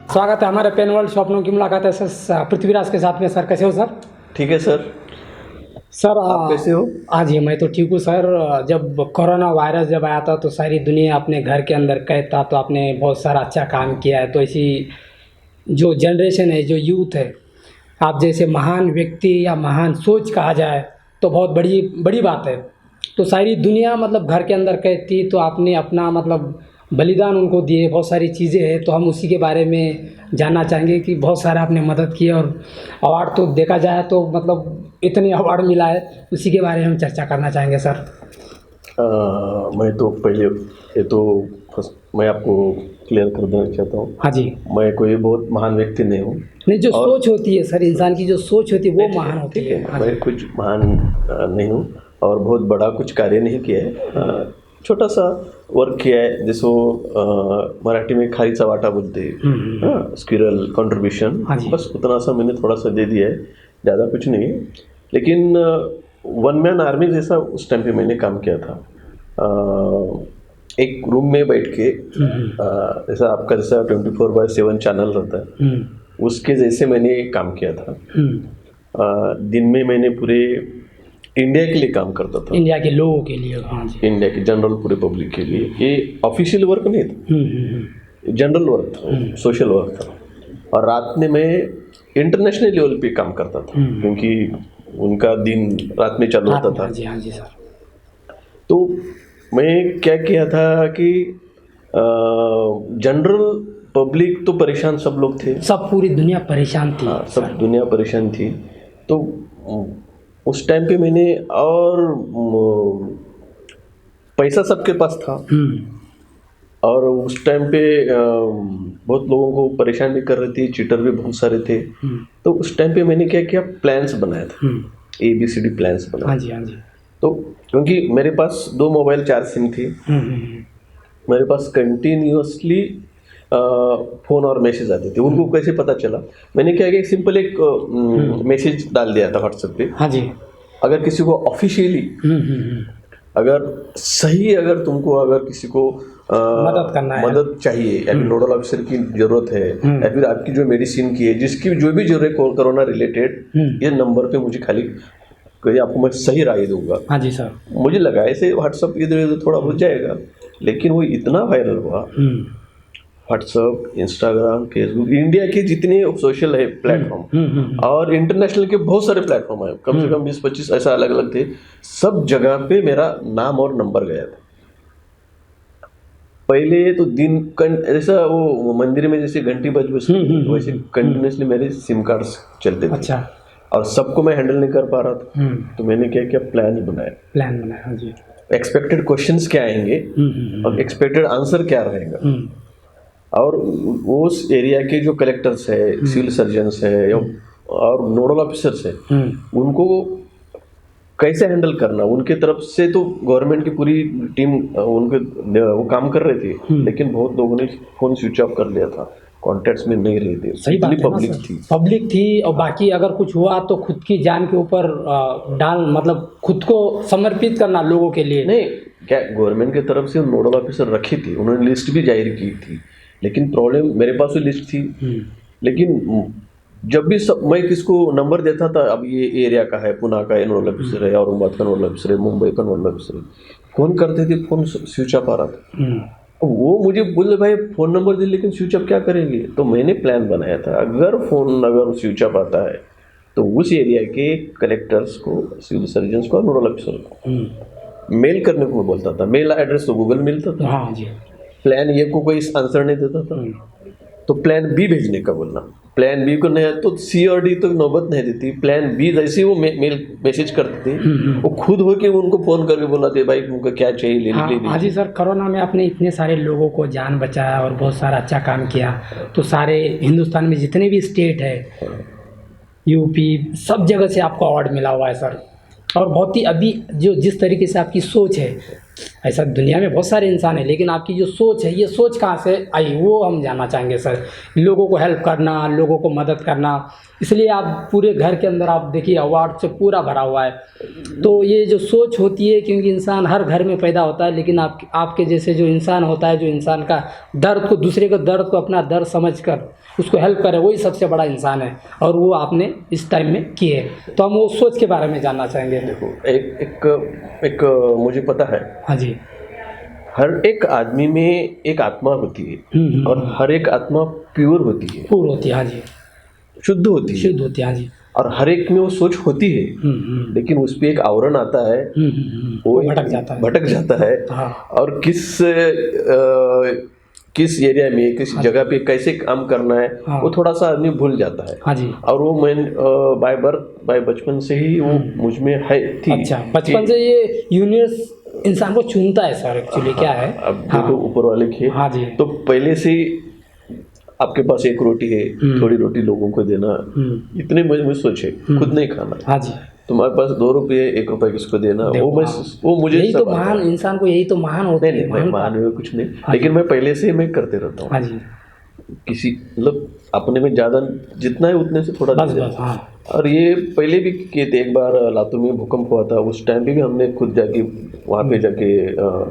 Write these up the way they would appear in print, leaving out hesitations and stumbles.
स्वागत है हमारे पेन वर्ल्ड स्वप्नों की मुलाकात है सर पृथ्वीराज के साथ में। सर कैसे हो सर? ठीक है सर। सर आप कैसे हो? हाँ जी मैं तो ठीक हूँ सर। जब कोरोना वायरस जब आया था तो सारी दुनिया अपने घर के अंदर कैद था, तो आपने बहुत सारा अच्छा काम किया है। तो ऐसी जो जनरेशन है, जो यूथ है, आप जैसे महान व्यक्ति या महान सोच कहा जाए तो बहुत बड़ी बड़ी बात है। तो सारी दुनिया मतलब घर के अंदर कैद थी, तो आपने अपना मतलब बलिदान उनको दिए, बहुत सारी चीज़ें हैं। तो हम उसी के बारे में जानना चाहेंगे कि बहुत सारा आपने मदद की, और अवार्ड तो देखा जाए तो मतलब इतने अवार्ड मिला है, उसी के बारे में हम चर्चा करना चाहेंगे सर। मैं तो पहले ये तो फर्स्ट मैं आपको क्लियर कर देना चाहता हूँ। हाँ जी। मैं कोई बहुत महान व्यक्ति नहीं हूँ। नहीं, जो सोच होती है सर, इंसान की जो सोच होती है वो महान होती ठीक है। है, हाँ मैं जी। कुछ महान नहीं हूँ और बहुत बड़ा कुछ कार्य नहीं किया है। छोटा सा वर्क किया है, जिसको मराठी में खारीचा वाटा बोलते हैं, स्क्विरल कंट्रीब्यूशन। हाँ जी। बस उतना सा मैंने थोड़ा सा दे दिया है, ज़्यादा कुछ नहीं है। लेकिन वन मैन आर्मी जैसा उस टाइम पे मैंने काम किया था। एक रूम में बैठ के जैसा आपका जैसा 24/7 चैनल रहता है, उसके जैसे मैंने काम किया था। दिन में मैंने पूरे इंडिया के लिए काम करता था, इंडिया के लोगों के लिए। हाँ जी। इंडिया के जनरल पूरे पब्लिक के लिए। ये ऑफिशियल वर्क नहीं था, जनरल वर्क था, सोशल वर्क था। और रात में मैं इंटरनेशनल लेवल पे काम करता था, क्योंकि उनका दिन रात में चालू होता था। हाँ जी, हाँ जी सर। तो मैं क्या किया था कि जनरल पब्लिक तो परेशान, सब लोग थे, सब पूरी दुनिया परेशान थी। हाँ, सब दुनिया परेशान थी। तो उस टाइम पे मैंने और पैसा सबके पास था, और उस टाइम पे बहुत लोगों को परेशान भी कर रही थी, चीटर भी बहुत सारे थे। तो उस टाइम पे मैंने क्या किया, प्लान्स बनाया था, ABCD प्लान्स बनाया। हाँ जी, हाँ जी। तो क्योंकि मेरे पास 2 मोबाइल 4 सिम थी, मेरे पास कंटिन्यूसली फ़ोन और मैसेज आते थे। उनको कैसे पता चला, मैंने क्या किया, सिंपल एक मैसेज डाल दिया था व्हाट्सएप पे। हाँ जी। अगर किसी को ऑफिशियली अगर सही, अगर तुमको अगर किसी को मदद करना है, मदद चाहिए, या फिर नोडल ऑफिसर की जरूरत है, या फिर आपकी जो मेडिसिन की है, जिसकी जो भी जरूरत है कोरोना रिलेटेड, ये नंबर पे मुझे खाली करिए, आपको मैं सही राय दूंगा। हाँ जी सर। मुझे लगा ऐसे व्हाट्सअप इधर उधर थोड़ा हो जाएगा, लेकिन वो इतना वायरल हुआ। व्हाट्सअप, इंस्टाग्राम, फेसबुक, इंडिया के जितने सोशल है प्लेटफॉर्म और इंटरनेशनल के बहुत सारे प्लेटफॉर्म है, कम से कम 20-25 ऐसा अलग अलग थे। सब जगह पे मेरा नाम और नंबर गया था। पहले तो दिन जैसा वो मंदिर में जैसे घंटी बज वैसे कंटिन्यूसली मेरे सिम कार्ड्स चलते थे। अच्छा। और सबको मैं हैंडल नहीं कर पा रहा था, तो मैंने क्या किया, प्लान बनाया। हाँ जी। एक्सपेक्टेड क्वेश्चंस क्या आएंगे और एक्सपेक्टेड आंसर क्या रहेगा, और उस एरिया के जो कलेक्टर्स है, सिविल सर्जन्स है, और नोडल ऑफिसर्स है, उनको कैसे हैंडल करना। उनके तरफ से तो गवर्नमेंट की पूरी टीम उनके वो काम कर रहे थे, लेकिन बहुत लोगों ने फोन स्विच ऑफ कर लिया था, कॉन्टैक्ट्स में नहीं रहे थे। सही बात है, पब्लिक थी। और बाकी अगर कुछ हुआ तो खुद की जान के ऊपर डाल, मतलब खुद को समर्पित करना लोगों के लिए। नहीं, क्या गवर्नमेंट की तरफ से नोडल ऑफिसर रखी थी, उन्होंने लिस्ट भी जाहिर की थी, लेकिन प्रॉब्लम मेरे पास भी लिस्ट थी। लेकिन जब भी मैं किसको नंबर देता था, अब ये एरिया का है, पुणे का नोडल ऑफिसर है, औरंगाबाद का नोडल ऑफिसर है, मुंबई का नोडल ऑफिसर है, फोन करते थे, फोन स्विच ऑफ आ रहा था। वो मुझे बोले, भाई फोन नंबर दे, लेकिन स्विच ऑफ क्या करेंगे। तो मैंने प्लान बनाया था, अगर फोन अगर स्विच ऑफ आता है तो उस एरिया के कलेक्टर्स को, सिविल सर्जन्स को और नोडल ऑफिसर को मेल करने को बोलता था। मेल एड्रेस तो गूगल मिलता था। हाँ जी। प्लान ए को कोई आंसर नहीं देता था, तो प्लान बी भेजने का बोलना। प्लान बी को नहीं तो C और D तो नौबत नहीं देती। प्लान बी जैसे वो मेल मैसेज करते थे, वो खुद हो के उनको फ़ोन करके बोलाते, भाई उनको क्या चाहिए ले लीजिए। हाँ जी सर, कोरोना में आपने इतने सारे लोगों को जान बचाया और बहुत सारा अच्छा काम किया। तो सारे हिंदुस्तान में जितने भी स्टेट है, यूपी, सब जगह से आपको अवार्ड मिला हुआ है सर। और बहुत ही अभी जो जिस तरीके से आपकी सोच है ऐसा दुनिया में बहुत सारे इंसान हैं, लेकिन आपकी जो सोच है, ये सोच कहाँ से आई वो हम जानना चाहेंगे सर। लोगों को हेल्प करना, लोगों को मदद करना, इसलिए आप पूरे घर के अंदर आप देखिए अवार्ड से पूरा भरा हुआ है। तो ये जो सोच होती है, क्योंकि इंसान हर घर में पैदा होता है, लेकिन आपके जैसे जो इंसान होता है, जो इंसान का दर्द को, दूसरे के दर्द को अपना दर्द समझकर उसको हेल्प करे, वही सबसे बड़ा इंसान है, और वो आपने इस टाइम में किए। तो हम वो सोच के बारे में जानना चाहेंगे। देखो, एक मुझे पता है, हाँ जी। हर एक आदमी में एक आत्मा होती है, और हर एक आत्मा प्योर होती है, पूर्ण होती है। हाँ जी। शुद्ध होती है, शुद्ध होती है। हाँ जी। और हर एक में वो सोच होती है, लेकिन उस पे एक आवरण आता है, वो भटक जाता है। हाँ। और किस एरिया में, किस जगह पे कैसे काम करना है, वो थोड़ा सा आदमी भूल जाता है। हाँ जी। और वो मैं बाय बचपन से ही वो मुझ में है थी। अच्छा, बचपन से ये यूनिवर्स इंसान को चुनता है सर, एक्चुअली क्या है। अब देखो, ऊपर वाले के, हाँ जी। तो पहले से आपके पास एक रोटी है, थोड़ी रोटी लोगों को देना, इतने मुझे सोचे, खुद नहीं खाना। हाँ जी। तुम्हारे पास 2 रुपये 1 रुपये किसको देना, वो मुझे यही तो सब महान इंसान को, यही तो महान होता है। नहीं, मैं महान हुए कुछ नहीं, लेकिन मैं पहले से मैं करते रहता हूँ। हाँ जी। किसी मतलब अपने में ज़्यादा जितना है उतने से थोड़ा बस दे बस। देना। हाँ। और ये पहले भी किए थे। एक बार लातूर में भूकंप हुआ था, उस टाइम पे भी हमने खुद जाके वहाँ पे जाके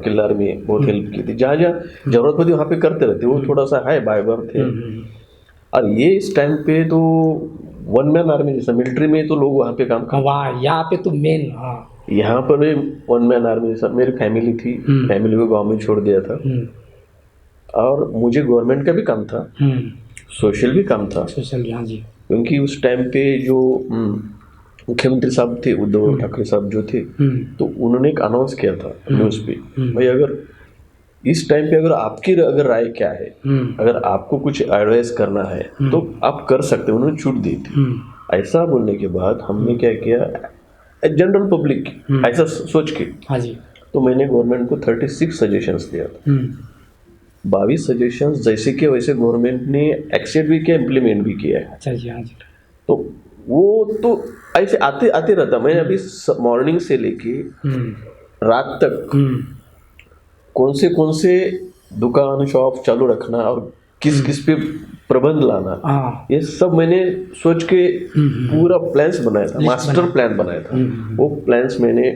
किल्लार में बहुत हेल्प की थी। जहाँ जहाँ जरूरत होती वहाँ पे करते रहते। वो थोड़ा सा है बाय बर्थ है। और ये इस टाइम पे तो 1 मैन आर्मी जैसा, मिलिट्री में तो लोग वहाँ पे काम करते, वहाँ यहाँ पे तो मेन। हाँ। यहाँ पर भी 1 मैन आर्मी जैसा। मेरी फैमिली थी, फैमिली को गाँव में छोड़ दिया था, और मुझे गवर्नमेंट का भी काम था, सोशल भी काम था। सोशल। हाँ जी। क्योंकि उस टाइम पे जो मुख्यमंत्री साहब थे, उद्धव ठाकरे साहब जो थे, तो उन्होंने एक अनाउंस किया था न्यूज़ पे, भाई अगर इस टाइम पे अगर आपकी अगर राय क्या है, अगर आपको कुछ एडवाइस करना है तो आप कर सकते हैं। उन्होंने छूट दी थी। ऐसा बोलने के बाद हमने क्या किया, जनरल पब्लिक ऐसा सोच के, हाँ जी, तो मैंने गवर्नमेंट को 36 सजेशंस दिया था। 22 सजेशंस जैसे कि वैसे गवर्नमेंट ने एक्सेप्ट भी किया, इम्प्लीमेंट भी किया है। अच्छा जी। हाँ जी। तो वो तो ऐसे आते आते रहता। मैं अभी मॉर्निंग से लेके रात तक कौन से दुकान शॉप चालू रखना और किस किस पे प्रबंध लाना, ये सब मैंने सोच के पूरा प्लान्स बनाया था, मास्टर प्लान बनाया था। वो प्लान्स मैंने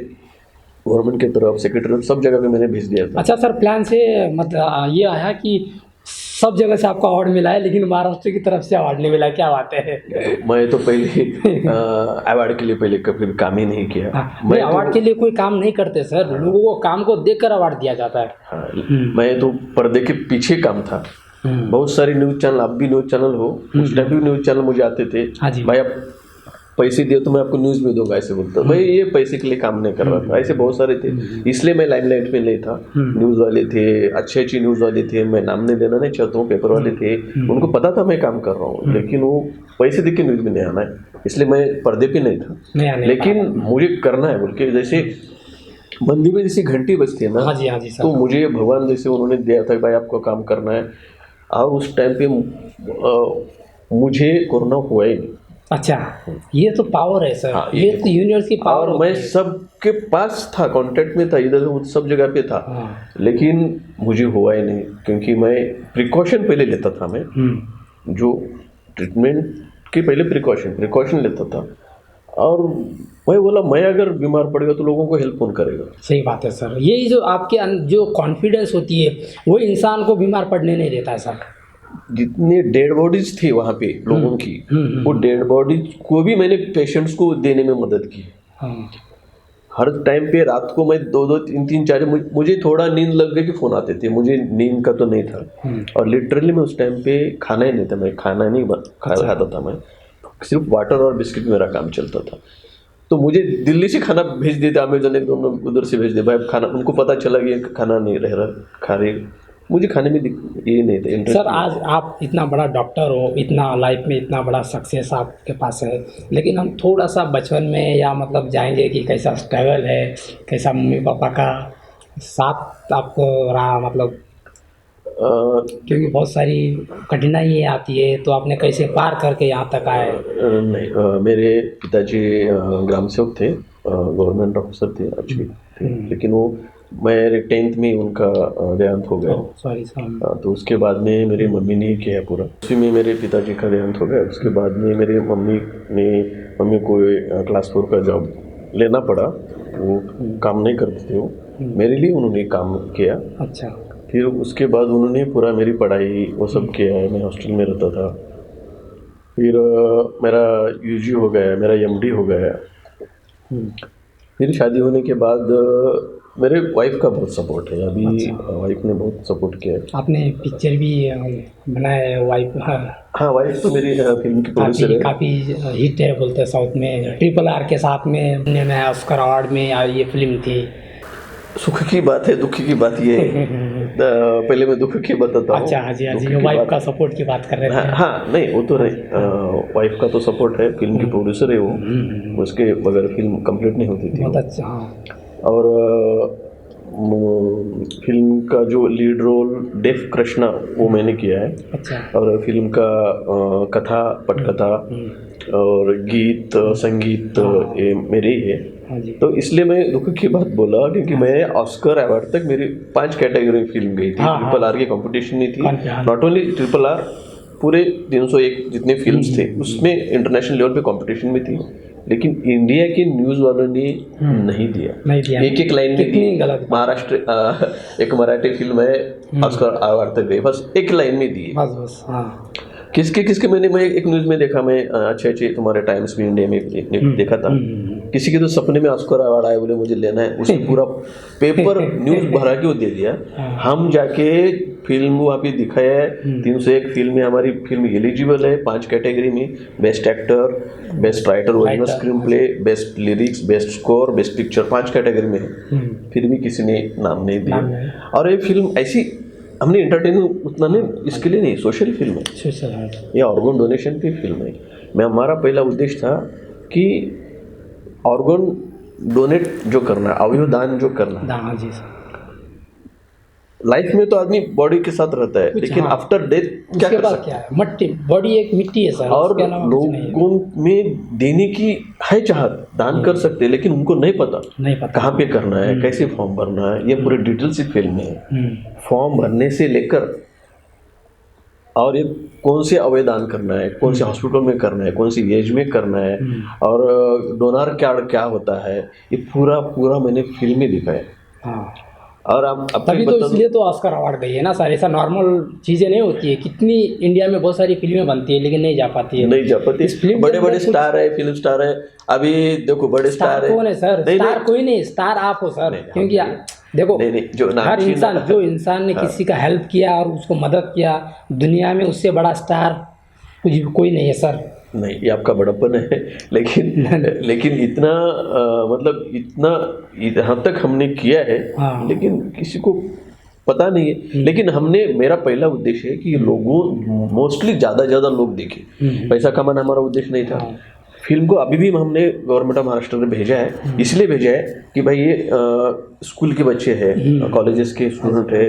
गवर्नमेंट के तरफ, सेक्रेटरी, सब जगह पे मैंने भेज दिया था। अच्छा सर, प्लान से मतलब ये आया कि सब जगह से आपको अवार्ड मिला है, लेकिन महाराष्ट्र की तरफ से अवार्ड नहीं मिला, क्या बात है? मैं तो पहले अवार्ड के लिए पहले कभी काम ही नहीं किया। मैं अवार्ड के लिए कोई काम नहीं करते सर, लोगों को काम को देखकर अवार्ड दिया जाता है। हाँ, मैं तो पर्दे के पीछे काम था। बहुत सारी न्यूज़ चैनल, आप भी न्यूज़ चैनल हो, उस टाइम भी न्यूज़ चैनल मुझे आते थे, भाई आप पैसे दिए तो मैं आपको न्यूज़ में दूंगा, ऐसे बोलता। भाई ये पैसे के लिए काम नहीं कर रहा था। ऐसे बहुत सारे थे, इसलिए मैं लाइमलाइट में नहीं था। न्यूज़ वाले थे, अच्छी न्यूज़ वाले थे, मैं नाम नहीं लेना नहीं चाहता हूँ, पेपर वाले थे, उनको पता था मैं काम कर रहा हूँ, लेकिन वो पैसे देख के न्यूज़ में नहीं आना है, इसलिए मैं पर्दे पे नहीं था। लेकिन मुझे करना है बोल के, जैसे मंदिर में जैसे घंटी बजती है ना, हाँ जी, हाँ जी सर। तो मुझे भगवान जैसे उन्होंने दिया था, भाई आपको काम करना है। और उस टाइम पे मुझे कोरोना हुआ ही नहीं। अच्छा, ये तो पावर है सर। हाँ, ये तो यूनिवर्स की पावर। और मैं सबके पास था, कांटेक्ट में था, इधर सब जगह पे था। लेकिन मुझे हुआ ही नहीं, क्योंकि मैं प्रिकॉशन पहले लेता था। मैं जो ट्रीटमेंट के पहले प्रिकॉशन लेता था। और मैं बोला, मैं अगर बीमार पड़ गया तो लोगों को हेल्प कौन करेगा? सही बात है सर। यही जो आपके जो कॉन्फिडेंस होती है, वो इंसान को बीमार पड़ने नहीं देता है सर। जितने डेड बॉडीज थी वहाँ पे लोगों की, वो डेड बॉडीज को भी मैंने पेशेंट्स को देने में मदद की। हर टाइम पे रात को मैं 2-2, 3-3, 4, मुझे थोड़ा नींद लग गई कि फ़ोन आते थे, मुझे नींद का तो नहीं था। और लिटरली मैं उस टाइम पे खाना ही नहीं था, मैं खाना नहीं खाता था, मैं सिर्फ वाटर और बिस्किट मेरा काम चलता था। तो मुझे दिल्ली से खाना भेज देते, अमेजोन एक दोनों उधर से भेज दे, भाई खाना, उनको पता चला कि खाना नहीं रह रहा, खा रहे, मुझे खाने में ये नहीं था इंटरेस्ट। सर, आज आप इतना बड़ा डॉक्टर हो, इतना लाइफ में इतना बड़ा सक्सेस आपके पास है, लेकिन हम थोड़ा सा बचपन में या मतलब जाएंगे कि कैसा स्ट्रगल है, कैसा मम्मी पापा का साथ आपको रहा, मतलब क्योंकि बहुत सारी कठिनाई आती है, तो आपने कैसे पार करके यहाँ तक आए? नहीं, मेरे पिताजी ग्राम सेवक थे, गवर्नमेंट ऑफिसर थे, अच्छे थे, लेकिन वो मेरे 10th में उनका देहांत हो गया। Sorry sir. तो उसके बाद में मेरी मम्मी ने ही किया है पूरा। उसी में मेरे पिताजी का देहांत हो गया। उसके बाद में मेरे मम्मी को क्लास 4 का जॉब लेना पड़ा। वो काम नहीं करते थे, वो मेरे लिए उन्होंने काम किया। अच्छा। फिर उसके बाद उन्होंने पूरा मेरी पढ़ाई वो सब किया है। मैं हॉस्टल में रहता था। फिर मेरा यूजी हो गया, मेरा एमडी हो गया। फिर शादी होने के बाद मेरे वाइफ का बहुत सपोर्ट है अभी। वाइफ ने बहुत सपोर्ट किया है। आपने पिक्चर भी बनाया है वाइफ? हाँ, वाइफ तो मेरी फिल्म की प्रोड्यूसर है। काफ़ी हिट है बोलते हैं साउथ में। RRR के साथ में मैं ऑस्कर अवार्ड में ये फिल्म थी। सुख की बात है, दुख की बात ये है। पहले मैं दुख की बताता हूँ। अच्छा, हाँ जी, हाँ जी, वाइफ का सपोर्ट की बात कर रहे थे। हाँ नहीं, वो तो नहीं। वाइफ का तो सपोर्ट है, फिल्म की प्रोड्यूसर है वो। उसके बगैर फिल्म कंप्लीट नहीं होती थी। बहुत अच्छा। हाँ। और फिल्म का जो लीड रोल डेफ कृष्णा वो मैंने किया है। अच्छा। और फिल्म का कथा, पटकथा और गीत, संगीत ये मेरे ही है। हाँ जी। तो इसलिए मैं दुख की बात बोला क्योंकि मैं ऑस्कर अवार्ड तक मेरी 5 कैटेगरी में फिल्म गई थी। RRR की कंपटीशन नहीं थी। नॉट ओनली RRR, पूरे 301 जितने फिल्म्स थे उसमें इंटरनेशनल लेवल पे कंपटीशन में थी। लेकिन इंडिया के न्यूज़ वालों ने नहीं दिया। एक लाइन में दी। महाराष्ट्र एक मराठी फिल्म है, ऑस्कर अवार्ड तक गई, बस एक लाइन में दी। बस। हाँ। किसके मैं एक न्यूज़ में देखा, मैं अच्छे तुम्हारे टाइम्स में इंडिया में देखा था। किसी के तो सपने में ऑस्कर अवार्ड आया, बोले मुझे लेना है। उसने पूरा पेपर न्यूज़ भरा के वो दे दिया। हम जाके फिल्म वहाँ पे दिखाया है। 301 फिल्म में हमारी फिल्म एलिजिबल है 5 कैटेगरी में। Best actor, best writer original screen play, best lyrics, best score, best picture, 5 category में है। फिर भी किसी ने नाम नहीं दिया। और ये फिल्म ऐसी हमने एंटरटेनमेंट उतना नहीं, इसके लिए नहीं, सोशल फिल्म है। ये ऑर्गन डोनेशन की फिल्म है। मैं हमारा पहला उद्देश्य था कि ऑर्गन डोनेट जो करना है, अवयव दान जो करना है। लाइफ में तो आदमी बॉडी के साथ रहता है, लेकिन आफ्टर डेथ क्या कर सकता है? मट्टी, बॉडी एक मिट्टी है सर। और लोगों में देने की है चाहत, दान कर सकते हैं, लेकिन उनको नहीं पता कहाँ पे करना है, कैसे फॉर्म भरना है। ये पूरे डिटेल से फिल्म है। फॉर्म भरने से लेकर और ये कौन से अवयदान करना है, कौन से हॉस्पिटल में करना है, कौन सी एज में करना है, और डोनर क्या होता है, ये पूरा मैंने फिल्म में दिखाया। और अब तभी तो इसलिए तो ऑस्कर अवार्ड गई है ना सर। ऐसा नॉर्मल चीज़ें नहीं होती है। कितनी इंडिया में बहुत सारी फिल्में बनती है लेकिन नहीं जा पाती है। बड़े स्टार है, फिल्म स्टार है। अभी देखो बड़े स्टार है। कौन है सर? स्टार कोई नहीं, स्टार आप हो सर। क्योंकि देखो हर इंसान, जो इंसान ने किसी का हेल्प किया और उसको मदद किया, दुनिया में उससे बड़ा स्टार कोई नहीं है सर। नहीं, ये आपका बड़प्पन है, लेकिन इतना मतलब इतना यहाँ तक हमने किया है। लेकिन किसी को पता नहीं है। लेकिन मेरा पहला उद्देश्य है कि लोगों मोस्टली ज़्यादा लोग देखें। पैसा कमाना हमारा उद्देश्य नहीं था। फिल्म को अभी भी हमने गवर्नमेंट ऑफ महाराष्ट्र ने भेजा है। इसलिए भेजा है कि भाई ये स्कूल के बच्चे हैं, कॉलेजेस के स्टूडेंट है,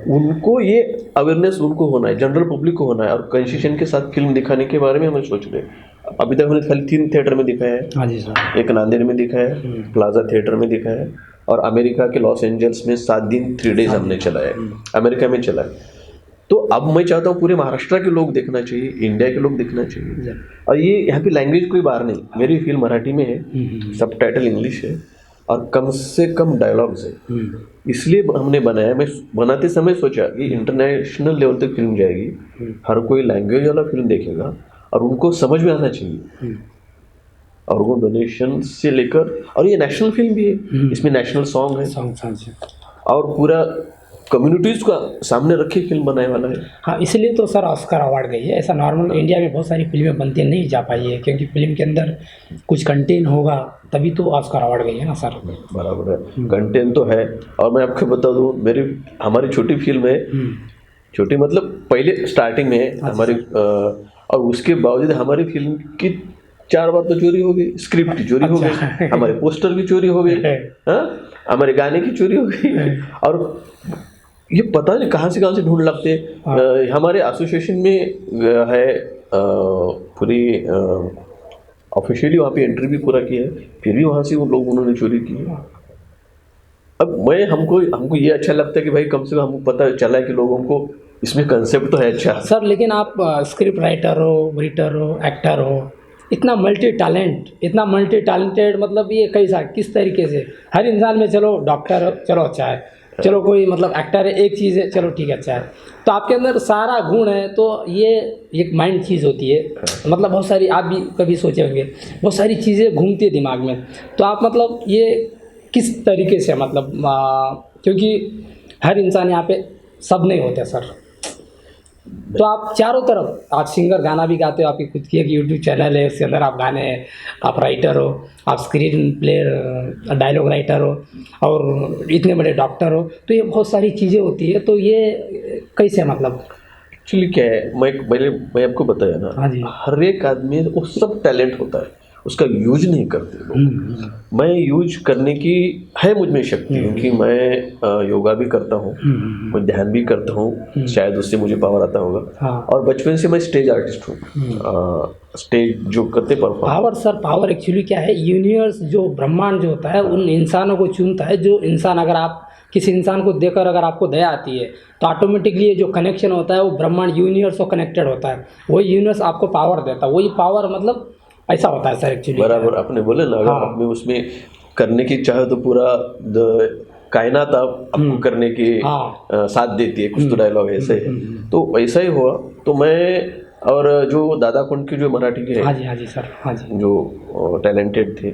उनको ये अवेयरनेस उनको होना है, जनरल पब्लिक को होना है। और कंसेशन के साथ फिल्म दिखाने के बारे में हम सोच रहे हैं। अभी तक हमने खाली 3 थिएटर में दिखाया है। एक नांदेड़ में दिखाया है, प्लाजा थिएटर में दिखाया है, और अमेरिका के लॉस एंजल्स में 7 दिन 3 डेज हमने चलाया है, अमेरिका में चला है। तो अब मैं चाहता हूँ पूरे महाराष्ट्र के लोग देखना चाहिए, इंडिया के लोग देखना चाहिए। और ये यहाँ पे लैंग्वेज कोई बाहर नहीं, मेरी फिल्म मराठी में है, सबटाइटल इंग्लिश है, और कम से कम डायलॉग्स है। इसलिए हमने बनाया। मैं बनाते समय सोचा कि इंटरनेशनल लेवल तक फिल्म जाएगी, हर कोई लैंग्वेज वाला फिल्म देखेगा और उनको समझ में आना चाहिए। ऑर्गन डोनेशन से लेकर, और ये नेशनल फिल्म भी है, इसमें नेशनल सॉन्ग है, और पूरा कम्युनिटीज़ का सामने रखे फिल्म बनाने वाला है। हाँ, इसलिए तो सर ऑस्कर अवार्ड गई है। ऐसा नॉर्मल इंडिया में बहुत सारी फिल्में बनती हैं, नहीं जा पाई है, क्योंकि फिल्म के अंदर कुछ कंटेंट होगा तभी तो ऑस्कर अवार्ड गई है ना सर। बराबर है, कंटेंट तो है। और मैं आपको बता दूँ, हमारी छोटी फिल्म है, छोटी मतलब पहले स्टार्टिंग में है हमारी, और उसके बावजूद हमारी फिल्म की 4 बार तो चोरी हो गई, स्क्रिप्ट की चोरी हो गई, हमारे पोस्टर की चोरी हो गई, हमारे गाने की चोरी हो गई। और ये पता नहीं कहाँ से ढूंढ लगते। हमारे एसोसिएशन में है पूरी ऑफिशियली वहाँ पे एंट्री भी पूरा किया है, फिर भी वहाँ से वो लोग उन्होंने चोरी की है। अब मैं हमको ये अच्छा लगता है कि भाई कम से कम हमको पता चला है कि लोगों को इसमें कंसेप्ट तो है अच्छा। सर लेकिन आप स्क्रिप्ट राइटर हो एक्टर हो, इतना मल्टी टैलेंटेड, मतलब ये कैसा किस तरीके से? हर इंसान में चलो डॉक्टर हो चलो अच्छा है, चलो कोई मतलब एक्टर है एक चीज़ है चलो ठीक है अच्छा है, तो आपके अंदर सारा गुण है, तो ये एक माइंड चीज़ होती है, मतलब बहुत सारी, आप भी कभी सोचे होंगे बहुत सारी चीज़ें घूमती है दिमाग में, तो आप मतलब ये किस तरीके से मतलब क्योंकि हर इंसान यहाँ पे सब नहीं होते सर, तो आप चारों तरफ, आप सिंगर गाना भी गाते हो, आपकी खुद की एक यूट्यूब चैनल है उसके अंदर आप गाने, आप राइटर हो, आप स्क्रीन प्लेयर डायलॉग राइटर हो और इतने बड़े डॉक्टर हो, तो ये बहुत सारी चीज़ें होती है, तो ये कैसे मतलब? एक्चुअली क्या है, मैं आपको बताया ना, हाँ जी। हर एक आदमी वो सब टैलेंट होता है, उसका यूज नहीं करते लोग। मैं यूज करने की है मुझ में शक्ति, क्योंकि मैं योगा भी करता हूँ, मैं ध्यान भी करता हूँ, शायद उससे मुझे पावर आता होगा। हाँ। और बचपन से मैं स्टेज आर्टिस्ट हूँ, स्टेज जो करते perform. Power sir, power actually क्या है, यूनिवर्स जो ब्रह्मांड जो होता है उन इंसानों को चुनता है, जो इंसान, अगर आप किसी इंसान को देखकर अगर आपको दया आती है तो ऑटोमेटिकली ये जो कनेक्शन होता है वो ब्रह्मांड यूनिवर्स को कनेक्टेड होता है, वही यूनिवर्स आपको पावर देता है, वही पावर मतलब ऐसा होता है सर एक्चुअली। बराबर आपने बोले ना, अगर हाँ। आप में उसमें करने की चाहे तो पूरा कायनात आपको करने की हाँ। साथ देती है, कुछ तो डायलॉग ऐसे है, तो ऐसा ही हुआ। तो मैं और जो दादा कुंड की जो मराठी के हाँ जी सर, हाँ जी, जो टैलेंटेड थे,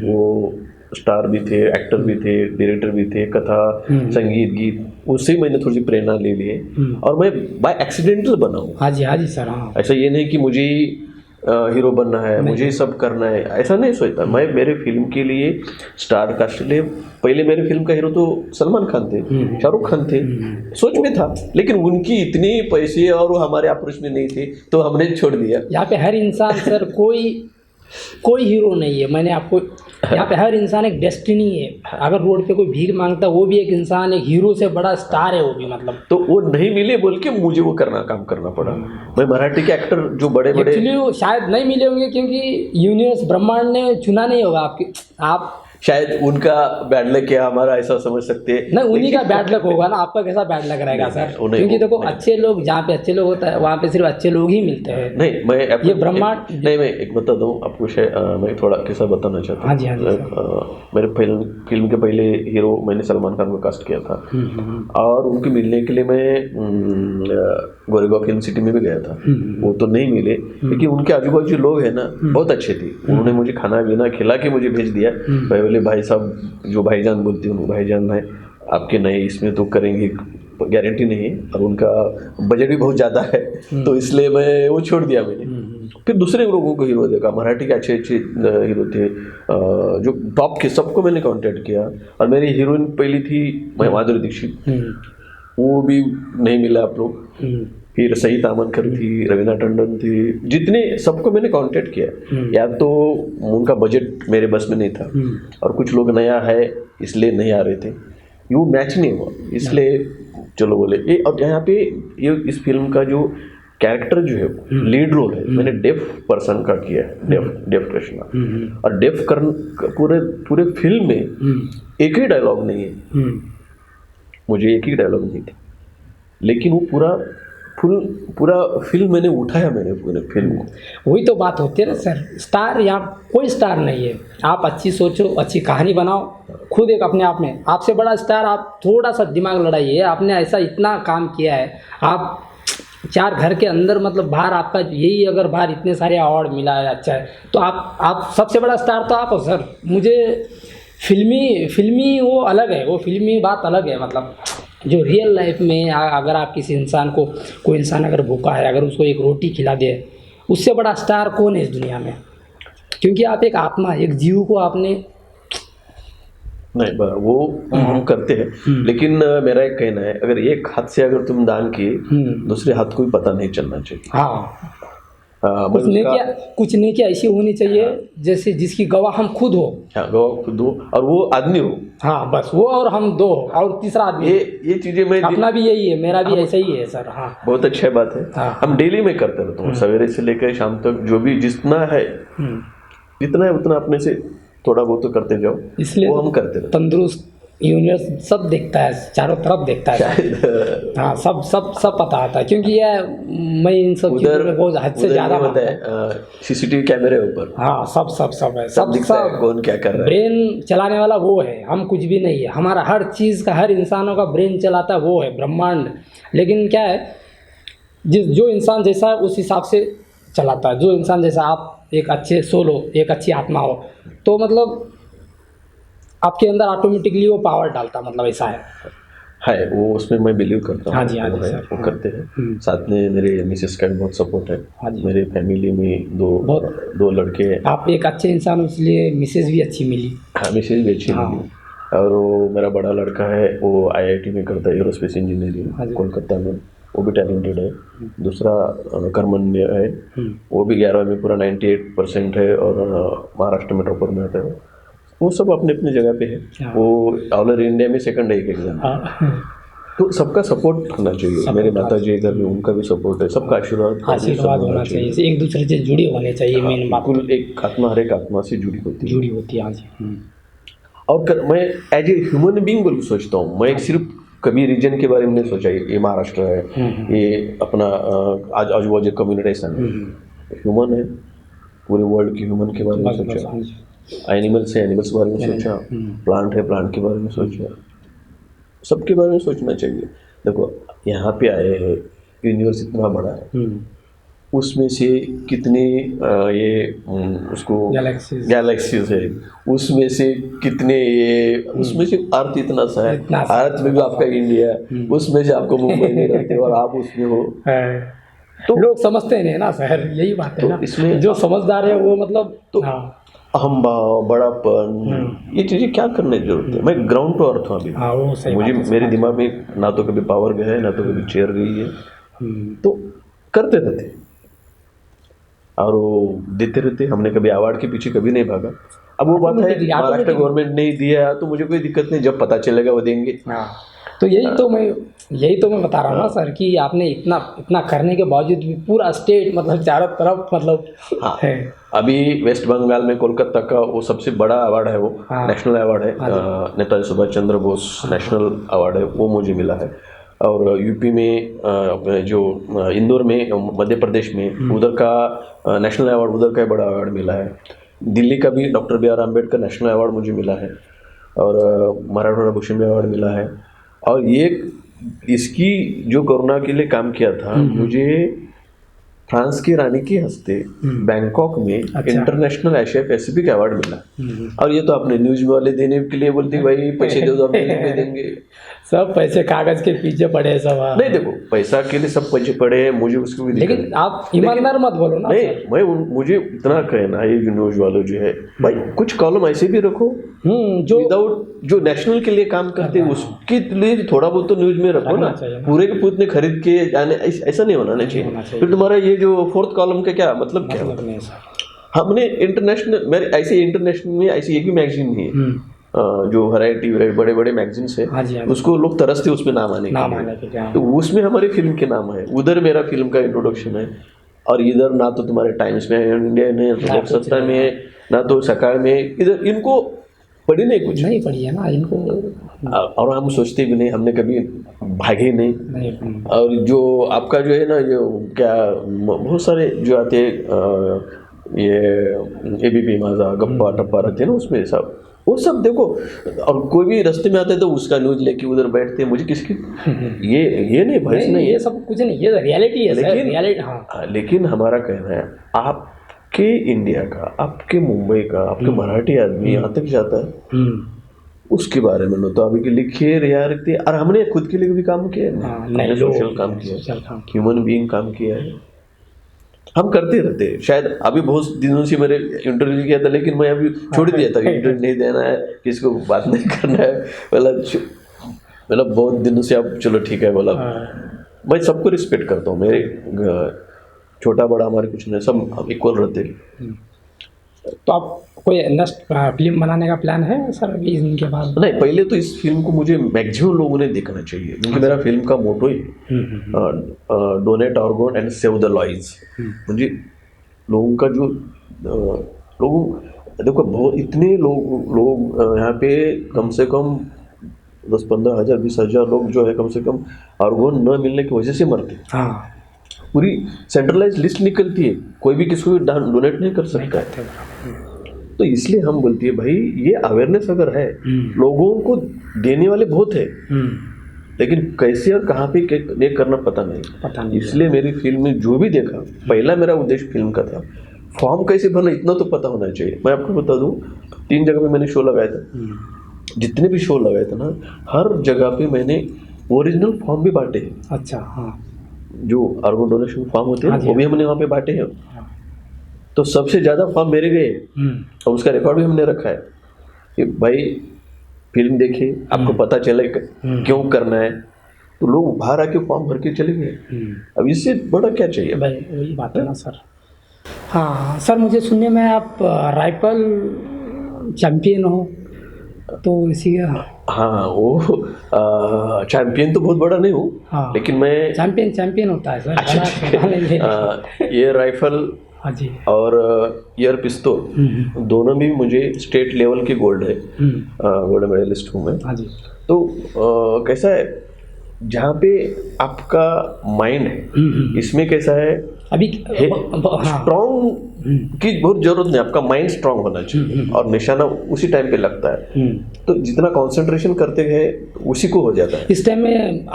वो स्टार भी थे, एक्टर भी थे, डायरेक्टर भी थे, कथा संगीत गीत, उससे मैंने थोड़ी सी प्रेरणा ले ली है, और मैं बाय एक्सीडेंटल बना हूँ। हाँ जी सर। हाँ। ऐसा ये नहीं कि मुझे हीरो बनना है, मुझे ही सब करना है, ऐसा नहीं सोचता मैं। मेरे फिल्म के लिए स्टार कास्ट लिए, पहले मेरे फिल्म का हीरो तो सलमान खान थे, शाहरुख खान थे, सोच में था, लेकिन उनकी इतनी पैसे और वो हमारे आपस में नहीं थे, तो हमने छोड़ दिया। यहाँ पे हर इंसान सर कोई हीरो नहीं है, मैंने आपको, यहाँ पे हर इंसान एक डेस्टिनी है, अगर रोड पे कोई भीख मांगता वो भी एक इंसान, एक हीरो से बड़ा स्टार है वो भी, मतलब तो वो नहीं मिले बोल के मुझे वो काम करना पड़ा। मैं मराठी के एक्टर जो बड़े एक्चुअली वो शायद नहीं मिले होंगे, क्योंकि यूनिवर्स ब्रह्मांड ने चुना नहीं होगा आपके, आप शायद उनका बैड लक है, हमारा ऐसा समझ सकते हैं। नहीं, उन्हीं का बैड लक होगा ना, आपका कैसा बैड लक रहेगा सर? क्योंकि देखो अच्छे लोग, जहाँ पे अच्छे लोग होता है वहाँ पे सिर्फ अच्छे लोग ही मिलते हैं। नहीं, मैं ये ब्रह्मांड नहीं, मैं एक बता दूँ आपको, मैं थोड़ा किस्सा बताना चाहता हूँ। हाँ जी मेरे फिल्म के पहले हीरो मैंने सलमान खान को कास्ट किया था, और उनके मिलने के लिए मैं गोरेगांव फिल्म सिटी में भी गया था, वो तो नहीं मिले, लेकिन उनके आजू बाजू जो लोग हैं ना बहुत अच्छे थे, उन्होंने मुझे खाना पीना खिला के मुझे भेज दिया। बोले भाई साहब, जो भाईजान बोलते हैं भाईजान है आपके, नहीं इसमें तो करेंगे, गारंटी नहीं है, और उनका बजट भी बहुत ज़्यादा है, तो इसलिए मैं वो छोड़ दिया मैंने। फिर दूसरे लोगों को हीरो देखा, मराठी के अच्छे हीरो थे जो टॉप के, सबको मैंने कांटेक्ट किया, और मेरी हीरोइन पहली थी माधुरी दीक्षित, वो भी नहीं मिला आप लोग। फिर सही तामनकर थी, रवीना टंडन थी, जितने सबको मैंने कांटेक्ट किया, या तो उनका बजट मेरे बस में नहीं था, और कुछ लोग नया है इसलिए नहीं आ रहे थे, वो मैच नहीं हुआ, इसलिए चलो बोले ये। और यहाँ पे ये इस फिल्म का जो कैरेक्टर जो है लीड रोल है, मैंने डेफ पर्सन का किया है, डेफ कृष्णा, और डेफ पूरे फिल्म में एक ही डायलॉग नहीं है, मुझे एक ही डायलॉग नहीं था, लेकिन वो पूरा फिल्म मैंने उठाया, मैंने पूरे फिल्म को। वही तो बात होती है ना सर, स्टार यहाँ कोई स्टार नहीं है, आप अच्छी सोचो, अच्छी कहानी बनाओ, खुद एक अपने आप में आपसे बड़ा स्टार, आप थोड़ा सा दिमाग लड़ाइए, आपने ऐसा इतना काम किया है, आप 4 घर के अंदर, मतलब बाहर आपका यही, अगर बाहर इतने सारे अवार्ड मिला है, अच्छा है, तो आप सबसे बड़ा स्टार तो आप हो सर। मुझे फिल्मी वो अलग है, वो फिल्मी बात अलग है, मतलब जो रियल लाइफ में अगर आप किसी इंसान को, कोई इंसान अगर भूखा है, अगर उसको एक रोटी खिला दे, उससे बड़ा स्टार कौन है इस दुनिया में? क्योंकि आप एक आत्मा, एक जीव को आपने नहीं, वो हम करते हैं, लेकिन मेरा एक कहना है, अगर एक हाथ से अगर तुम दान किए, दूसरे हाथ को भी पता नहीं चलना चाहिए। हाँ, कुछ नेकियां ऐसी होनी चाहिए जैसे जिसकी गवाह हम खुद हो। हाँ, गवाह खुद हो, और वो आदमी हो। हाँ, बस वो, और हम 2 और तीसरा आदमी। ये चीजें मैं, अपना भी यही है, मेरा भी ऐसा ही है सर। हाँ, बहुत अच्छा बात है। हाँ। हम डेली में करते रहते हैं, सवेरे से लेकर शाम तक, जो भी जितना है जितना है उतना अपने से थोड़ा बहुत तो करते जाओ, इसलिए वो हम करते रहते। तंदुरुस्त यूनिवर्स सब देखता है, चारों तरफ देखता है। शायद हाँ, सब सब सब पता आता है, क्योंकि ये मैं इन सब चीज़ों उधर में बहुत हद से उधर ज़्यादा ये होता मानता हूँ। है सीसीटीवी कैमरे ऊपर हाँ, सब सब सब है, सब सब दिखता है सब कौन क्या कर रहा है। ब्रेन चलाने वाला वो है, हम कुछ भी नहीं है। हमारा हर चीज़ का, हर इंसानों का ब्रेन चलाता है वो है ब्रह्मांड। लेकिन क्या है, जो इंसान जैसा है उस हिसाब से चलाता है। जो इंसान जैसा, आप एक अच्छे सोल हो, एक अच्छी आत्मा हो, तो मतलब आपके अंदर ऑटोमेटिकली वो पावर डालता, मतलब ऐसा है। वो उसमें मैं बिलीव करता हूँ। हाँ जी, हाँ वो जी है, सर, वो हाँ। करते हैं। साथ में मेरे मिसेस का भी बहुत सपोर्ट है। हाँ जी। मेरे फैमिली में दो लड़के हैं। आप एक अच्छे इंसान हो, इसलिए मिसेज भी अच्छी मिली। हाँ, मिसेज भी अच्छी हाँ। मिली। और वो मेरा बड़ा लड़का है, वो आईआईटी में करता है एरोस्पेस हाँ इंजीनियरिंग जी। कोलकाता में। वो भी टैलेंटेड है। दूसरा कर्मण्य है, वो भी 11वीं में पूरा 98% है और महाराष्ट्र में टॉपर में आता है। वो सब अपने अपने जगह पे है। हाँ। वो ऑल ओवर इंडिया में सेकंड है एक एग्जाम। हाँ, तो सबका सपोर्ट होना चाहिए। मेरे माता जी घर में उनका भी सपोर्ट है, सबका आशीर्वाद आशीर्वाद होना चाहिए, एक दूसरे से जुड़े होने चाहिए। मेन बात बिल्कुल, एक आत्मा हर एक आत्मा से जुड़ी होती है। जुड़ी होती है। हाँ जी। और मैं एज ए ह्यूमन बींग बोल सोचता हूँ। मैं एक सिर्फ कभी रीजन के बारे में नहीं सोचा, ये महाराष्ट्र है, ये अपना आज आजू बाजू कम्युनिटी ऐसा नहीं, ह्यूमन है। पूरे वर्ल्ड के ह्यूमन के बारे में बस बस, सोचा, हाँ जी। एनिमल्स है एनिमल्स के बारे में सोचा, प्लांट है प्लांट के बारे में सोचा, सबके बारे में सोचना चाहिए। देखो, यहाँ पे आए हैं, यूनिवर्स इतना बड़ा है, उसमें से कितने उसको गैलेक्सीज है, उसमें से कितने ये, उसमें से अर्थ इतना सा है, इतना सा, अर्थ में भी आपका इंडिया है, उसमें से आपको मुंबई में रहते हो और आप उसमें हो। तो लोग समझते नहीं है ना सर, यही बात है तो ना। इसमें जो समझदार है वो मतलब तो हाँ। अहम भाव, बड़ापन, ये चीजें क्या करने की जरूरत है। मैं ग्राउंड टू अर्थ हूँ अभी। हाँ, वो सही मुझे बात है। मेरे दिमाग में ना तो कभी पावर गया है, ना तो कभी चेयर गई है, तो करते रहते और वो देते रहते। हमने कभी अवार्ड के पीछे कभी नहीं भागा। अब वो बात है, महाराष्ट्र गवर्नमेंट नहीं दिया तो मुझे कोई दिक्कत नहीं, जब पता चलेगा वो देंगे। हाँ, तो यही तो मैं बता रहा हूँ ना सर, कि आपने इतना इतना करने के बावजूद भी पूरा स्टेट, मतलब चारों तरफ, मतलब हाँ, है। अभी वेस्ट बंगाल में कोलकाता का वो सबसे बड़ा अवार्ड है, वो नेशनल अवार्ड है, नेताजी सुभाष चंद्र बोस नेशनल अवार्ड है, वो मुझे मिला है। और यूपी में जो इंदौर में, मध्य प्रदेश में, उधर का नेशनल अवार्ड, उधर का बड़ा अवार्ड मिला है। दिल्ली का भी doctor B R Ambedkar national award मुझे मिला है, और मराठवाड़ा भूषण अवार्ड मिला है। और ये इसकी जो कोरोना के लिए काम किया था, मुझे फ्रांस की रानी के हस्ते बैंकॉक में इंटरनेशनल एशिया पैसिफिक अवार्ड मिला। और ये तो अपने न्यूज वाले देने के लिए बोलते भाई पैसे दे दो, हम मेल पे देंगे। सब पैसे कागज के पीछे पड़े सब। नहीं, देखो, पैसा के लिए सब पैसे पड़े हैं, मुझे उसको भी दिक्कत लेकिन आप ईमानदार मत बोलो ना। नहीं, मैं मुझे इतना कहना है, ये न्यूज वालों जो है भाई, कुछ कॉलम ऐसे भी रखो जो विदाउट, जो नेशनल के लिए काम करते हैं उसके लिए थोड़ा बहुत तो न्यूज में रखो ना। पूरे के पूरे खरीद के जाने, ऐसा नहीं होना चाहिए। फिर तुम्हारा ये जो फोर्थ कॉलम का क्या मतलब क्या है? हमने इंटरनेशनल, मेरे ऐसे इंटरनेशनल में ऐसी एक भी मैगजीन नहीं है जो वैरायटी बड़े बड़े मैगजीन्स है, उसको लोग तरसते उसमें नाम आने के, तो उसमें हमारी फिल्म के नाम है, उधर मेरा फिल्म का इंट्रोडक्शन है। और इधर ना तो तुम्हारे टाइम्स में, इंडिया में, लोकसत्ता में, ना तो सकाळ में, इधर इनको पढ़ी नहीं, कुछ नहीं पढ़ी है ना इनको। और हम सोचते भी नहीं, हमने कभी भागे नहीं। और जो आपका जो है ना, जो क्या बहुत सारे जो आते हैं, ये ABP माझा, गप्पा टप्पा रहते हैं ना, उसमें सब वो सब देखो। और कोई भी रास्ते में आते हैं तो उसका न्यूज लेके उधर बैठते हैं। मुझे किसकी ये नहीं भाई, नहीं, ये सब कुछ नहीं, ये रियलिटी है। लेकिन रियलिटी, हाँ। लेकिन हमारा कहना है, आपके इंडिया का, आपके मुंबई का, आपके मराठी आदमी यहाँ तक जाता है, उसके बारे में नो तो अभी के लिखिए रियलिटी। और हमने खुद के लिए भी काम किया है, हमने सोशल काम किया, ह्यूमन बीइंग काम किया है, हम करते रहते हैं। शायद अभी बहुत दिनों से मेरे इंटरव्यू किया था, लेकिन मैं अभी छोड़ दिया था, इंटरव्यू नहीं देना है, किसी को बात नहीं करना है, मतलब बहुत दिनों से। अब चलो ठीक है, बोला मैं सबको रिस्पेक्ट करता हूँ, मेरे छोटा बड़ा हमारे कुछ नहीं, सब इक्वल रहते हैं। तो आप कोई नेक्स्ट फिल्म बनाने का प्लान है सर अभी इनके बाद? नहीं, पहले तो इस फिल्म को मुझे मैक्सिमम लोगों ने देखना चाहिए, क्योंकि मेरा फिल्म का मोटो ही donate organ and save the lives. मुझे लोगों का जो लोग देखो, बहुत इतने लोग यहाँ पे कम से कम 10-15 हज़ार 20 हज़ार लोग जो है कम से कम ऑर्गन न मिलने की वजह से मरते हैं। हाँ, पूरी सेंट्रलाइज लिस्ट निकलती है, कोई भी किसी को डोनेट नहीं कर सकता है। तो इसलिए हम बोलते हैं भाई ये अवेयरनेस अगर है, लोगों को देने वाले बहुत है, लेकिन कैसे और कहाँ पे ये करना पता नहीं। इसलिए मेरी फिल्म में जो भी देखा, पहला मेरा उद्देश्य फिल्म का था फॉर्म कैसे भरना इतना तो पता होना चाहिए। मैं आपको बता दूं 3 जगह पे मैंने शो लगाया था, जितने भी शो लगाए थे ना हर जगह पे मैंने ओरिजिनल फॉर्म भी बांटे हैं। अच्छा, हाँ, जो ऑर्गन डोनेशन फॉर्म होते हैं हाँ जी, वो भी हमने वहाँ पे बांटे हैं। तो सबसे ज़्यादा फॉर्म मेरे गए और उसका रिकॉर्ड भी हमने रखा है कि भाई फिल्म देखे आपको पता चले क्यों करना है। तो लोग बाहर आके फॉर्म भर के चले गए। अब इससे बड़ा क्या चाहिए भाई, वही बात है ना सर। हाँ सर, मुझे सुनने में आप राइफल चैंपियन हो, तो इसी का। हाँ, वो चैंपियन तो बहुत बड़ा नहीं हूँ, हाँ, लेकिन मैं चैंपियन होता है सर। बड़ा छोटा नहीं है। ये राइफल हाँ जी, और एयर पिस्तौल दोनों भी मुझे स्टेट लेवल की गोल्ड है, गोल्ड मेडलिस्ट हूँ मैं। हाँ जी, तो कैसा है जहाँ पे आपका माइंड है इसमें कैसा है अभी स्ट्रॉन्ग की बहुत जरूरत नहीं, आपका माइंड स्ट्रॉन्ग होना चाहिए और निशाना उसी टाइम पे लगता है। तो जितना कंसंट्रेशन करते हैं उसी को हो जाता है। इस टाइम में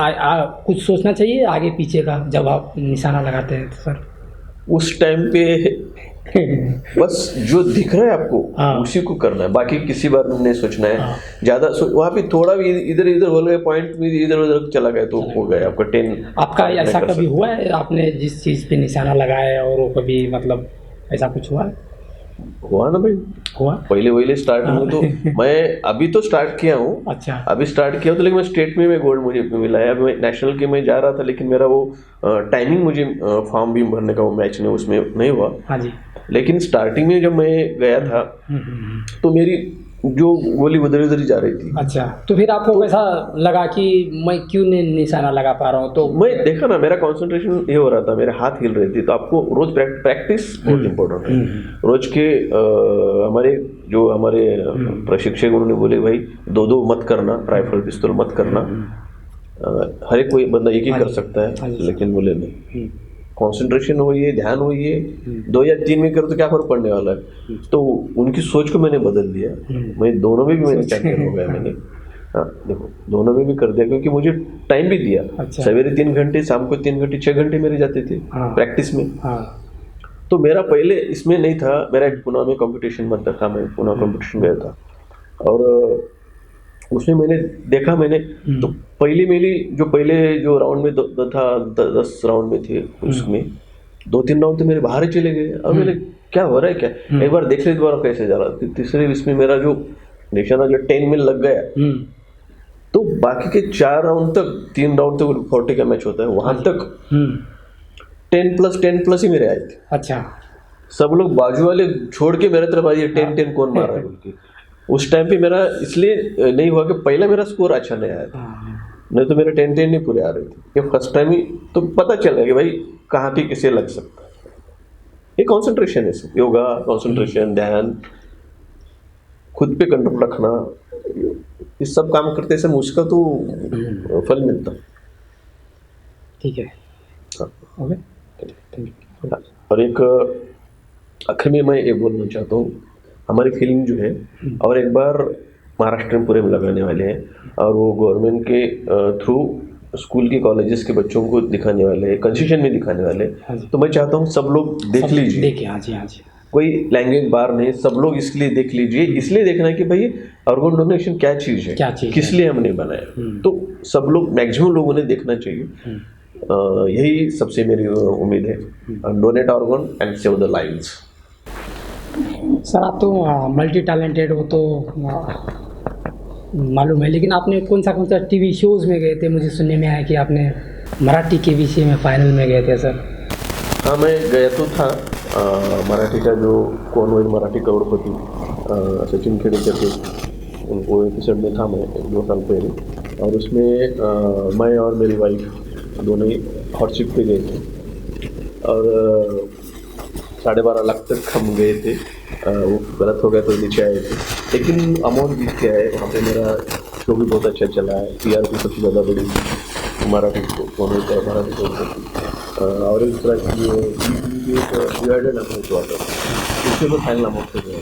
कुछ सोचना चाहिए आगे पीछे का जब आप निशाना लगाते हैं तो सर। उस टाइम पे बस जो दिख रहा है आपको उसी को करना है, बाकी किसी बार नहीं सोचना है ज़्यादा। वहाँ पे थोड़ा भी इधर इधर हो गए, पॉइंट में इधर उधर चला गया तो हो गया आपका 10। आपका ऐसा कभी हुआ है आपने जिस चीज़ पे निशाना लगाया है और वो कभी मतलब ऐसा कुछ हुआ है? हुआ ना भाई, हुआ पहले स्टार्ट में तो मैं अभी तो स्टार्ट किया हूँ। अच्छा, अभी स्टार्ट किया तो लेकिन मैं स्टेट में गोल्ड मुझे मिला है। अभी मैं नेशनल के में जा रहा था, लेकिन मेरा वो टाइमिंग मुझे फॉर्म भी भरने का वो मैच में उसमें नहीं हुआ। हाँ जी, लेकिन स्टार्टिंग में जब मैं गया था तो मेरी जो गोली उधर उधर ही जा रही थी। अच्छा, तो फिर आपको कैसा लगा कि मैं क्यों नहीं निशाना लगा पा रहा हूँ? तो मैं देखा ना मेरा कंसंट्रेशन ये हो रहा था, मेरे हाथ हिल रहे थे। तो आपको रोज प्रैक्टिस बहुत इम्पोर्टेंट है। रोज के हमारे प्रशिक्षक उन्होंने बोले भाई 2-2 मत करना, राइफल पिस्तौल मत करना, हर एक कोई बंदा एक ही कर सकता है। लेकिन बोले नहीं, कंसंट्रेशन हो ये, ध्यान हो ये, 2 या 3 में करो तो क्या फर्क पड़ने वाला है। तो उनकी सोच को मैंने बदल दिया। मैं दोनों में भी मैंने चैंपियन हो गया मैंने। हाँ देखो, दोनों में भी कर दिया क्योंकि मुझे टाइम भी दिया। अच्छा, सवेरे 3 घंटे, शाम को 3 घंटे, 6 घंटे मेरे जाते थे प्रैक्टिस में। तो मेरा पहले इसमें नहीं था। मेरा एक पुणे में कंपटीशन बनता था, मैं पुणे कंपटीशन गया था और उसमें मैंने देखा तो पहले जो राउंड में था 10 राउंड में थे, उसमें 2-3 राउंड तो मेरे बाहर ही चले गए। अब मैंने क्या हो रहा है क्या, एक बार देख ले दोबारा कैसे जा रहा। तीसरे इसमें मेरा जो निशाना जो 10 में लग गया, तो बाकी के 4 राउंड तक, 3 राउंड तक 40 का मैच होता है, वहां तक 10+10+ ही मेरे आए थे। अच्छा, सब लोग बाजू वाले छोड़ के मेरे तरफ आए 10 कौन मार रहा है बोल के। उस टाइम पे मेरा इसलिए नहीं हुआ कि पहला मेरा स्कोर अच्छा नहीं आया था, नहीं तो मेरे 10 नहीं पूरे आ रहे थे। ये फर्स्ट टाइम ही तो पता चल गया कि भाई कहाँ पे किसे लग सकता है। ये कंसंट्रेशन है, योगा, कंसंट्रेशन, ध्यान, खुद पे कंट्रोल रखना, इस सब काम करते समय उसका तो फल मिलता। ठीक है, ओके, थैंक यू। और एक आखिर में मैं ये बोलना चाहता हूँ, हमारी फिल्म जो है और एक बार महाराष्ट्र में पूरे में लगाने वाले हैं और वो गवर्नमेंट के थ्रू स्कूल के कॉलेजेस के बच्चों को दिखाने वाले हैं, कंसेशन में दिखाने वाले हैं। तो मैं चाहता हूँ सब लोग देख लीजिए। देखिए, हाँ जी, हाँ जी, कोई लैंग्वेज बार नहीं, सब लोग इसलिए देख लीजिए, इसलिए देखना है कि भाई ऑर्गन डोनेशन क्या चीज़ है, किस लिए हमने बनाया। तो सब लोग, मैक्सिमम लोगों ने देखना चाहिए। यही सबसे मेरी उम्मीद है। Donate organ and save the lives. Sir आप तो मल्टी टैलेंटेड हो तो मालूम है, लेकिन आपने कौन सा टीवी शोज़ में गए थे? मुझे सुनने में आया कि आपने मराठी के विषय में फाइनल में गए थे सर। हाँ, मैं गया तो था। मराठी का जो कौन होईल मराठी करोड़पति सचिन खेडेकर के उनको एपिसोड में था मैं 1-2 साल पहले, और उसमें मैं और मेरी वाइफ दोनों ही हॉट सीट पे गए थे और 12.5 लाख तक हम गए थे। वो गलत हो गया तो नीचे आए थे, लेकिन अमाउंट जीत के आए। वहाँ पे मेरा शो भी बहुत अच्छा चला है, टीआरपी सबसे ज़्यादा बड़ी मराठी मराठी शो और इस तरह की डिवाइडेड अप्रोच वाटर उसके तो फाइनल अमाउंट हो गया।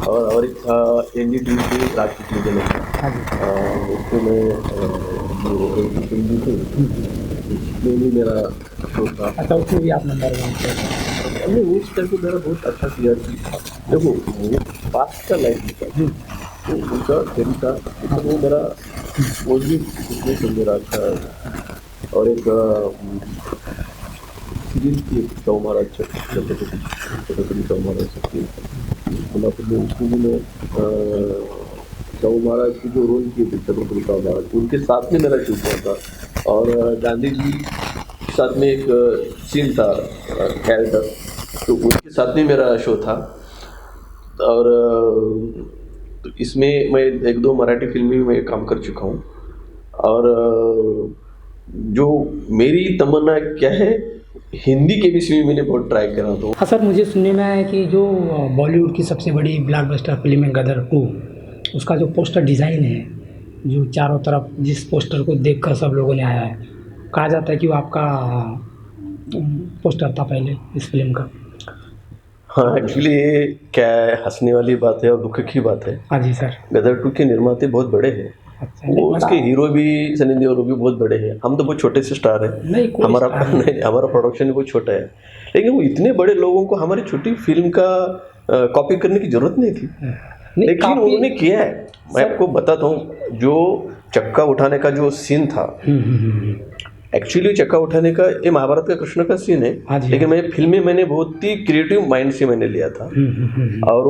और एक था एनडीटीवी के राजपूत मुझे उसको मैं जो फिल्म दी थी उसमें भी मेरा शो था। अच्छा, उसमें भी आप नंबर 1 पे थे। हमने उस टाइम पे मेरा बहुत अच्छा टीआरपी था। देखो वो पास्ट का लाइफ था तो उनका फिल्म था तो वो मेरा वो भी उसमें फिल्म मेरा अच्छा है। और एक सीरीज थी चौ महाराज छत्रपति चौ महाराज सकती उसको भी मैं चौ महाराज की जो रोल किए थे छत्रपति चौ महाराज उनके साथ में मेरा शूट हुआ था। और गांधी जी के साथ में एक सीन था कैरेक्टर तो उनके साथ में मेरा शो था। और तो इसमें मैं 1-2 मराठी फिल्में में मैं काम कर चुका हूँ। और जो मेरी तमन्ना क्या है हिंदी के भी मैंने बहुत ट्राई करा। तो हाँ सर, मुझे सुनने में आया कि जो बॉलीवुड की सबसे बड़ी ब्लॉकबस्टर फिल्म है गदर 2, उसका जो पोस्टर डिज़ाइन है, जो चारों तरफ जिस पोस्टर को देखकर सब लोगों ने आया है, कहा जाता है कि वो आपका पोस्टर था पहले इस फिल्म का। हाँ, एक्चुअली ये क्या है, हंसने वाली बात है और दुख की बात है। हाँ जी सर। गदर 2 के निर्माते बहुत बड़े हैं। अच्छा, वो उसके हीरो भी सनी देओल भी बहुत बड़े हैं। हम तो बहुत छोटे से स्टार हैं। नहीं, कोई हमारा स्टार नहीं। हमारा प्रोडक्शन बहुत छोटा है, लेकिन वो इतने बड़े लोगों को हमारी छोटी फिल्म का कॉपी करने की जरूरत नहीं थी। नहीं, लेकिन उन्होंने किया है। मैं आपको बताता हूँ, जो चक्का उठाने का जो सीन था, एक्चुअली चक्का उठाने का ये महाभारत का कृष्ण का सीन हाँ है, जी। लेकिन मैं फिल्म में मैंने बहुत ही क्रिएटिव माइंड से मैंने लिया था। और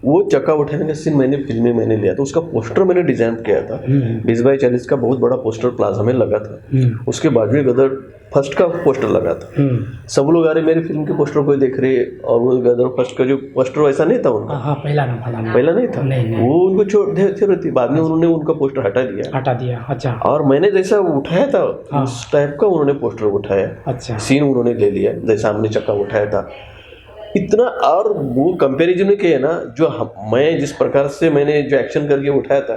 वो चक्का उठाने का सीन मैंने फिल्म में मैंने लिया था। उसका पोस्टर मैंने डिजाइन किया था 20x40 का बहुत बड़ा पोस्टर प्लाजा में लगा था। उसके बाद में गदर फर्स्ट का पोस्टर लगा था। सब लोग आ रहे मेरी फिल्म के पोस्टर को देख रहे, और वो गदर फर्स्ट का जो पोस्टर वैसा नहीं था उनका। हाँ, पहला नहीं था। नहीं। वो उनको छोड़ थी, बाद में उन्होंने उनका पोस्टर हटा दिया। अच्छा। और मैंने जैसा उठाया था उस टाइप का उन्होंने पोस्टर उठाया। अच्छा। सीन उन्होंने ले लिया जैसा हमने चक्का उठाया था इतना। और वो कंपैरिजन में किया ना, मैं जिस प्रकार से मैंने जो एक्शन करके उठाया था,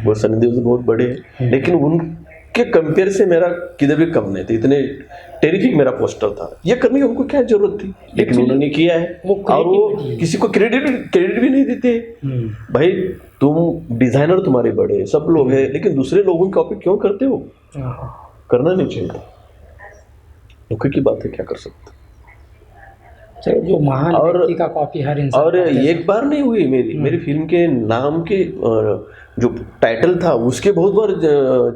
वो सनी देओल से बहुत बड़े हैं, लेकिन उनके कंपेयर से मेरा किधर भी कम नहीं थे। इतने टेरिफिक मेरा पोस्टर था। ये करने की उनको क्या जरूरत थी, लेकिन उन्होंने किया है। और वो किसी को क्रेडिट भी नहीं देते। भाई तुम डिजाइनर तुम्हारे बड़े हैं, सब लोग हैं, लेकिन दूसरे लोगों की कॉपी क्यों करते हो? करना नहीं चाहिए। दुख की बात है, क्या कर सकते। चलो, जो महान व्यक्ति का कॉपी हर इंसान और एक बार नहीं हुई मेरी फिल्म के नाम के जो टाइटल था उसके बहुत बार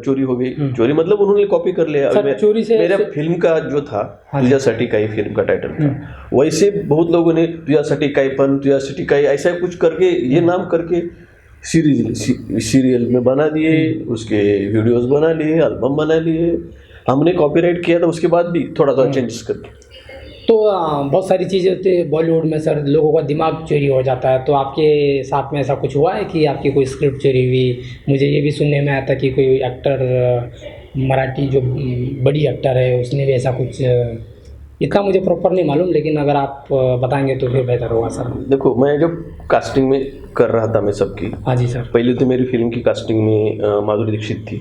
चोरी हो गई। चोरी मतलब उन्होंने कॉपी कर लिया। चोरी से मेरा फिल्म का जो था तुझ्यासाठी काही फिल्म का टाइटल था, वैसे बहुत लोगों ने तुझ्यासाठी काही पण, तुझ्यासाठी काही ऐसा कुछ करके ये नाम करके सीरियल में बना दिए, उसके वीडियोस बना लिए, एल्बम बना लिए। हमने कॉपीराइट किया था उसके बाद भी थोड़ा चेंजेस करके। तो बहुत सारी चीज़ें होती है बॉलीवुड में सर, लोगों का दिमाग चोरी हो जाता है। तो आपके साथ में ऐसा कुछ हुआ है कि आपकी कोई स्क्रिप्ट चोरी हुई? मुझे ये भी सुनने में आया था कि कोई एक्टर मराठी जो बड़ी एक्टर है उसने भी ऐसा कुछ, इतना मुझे प्रॉपर नहीं मालूम, लेकिन अगर आप बताएंगे तो फिर बेहतर होगा सर। देखो, मैं जब कास्टिंग में कर रहा था मैं सबकी, हाँ जी सर, पहले तो मेरी फिल्म की कास्टिंग में माधुरी दीक्षित थी।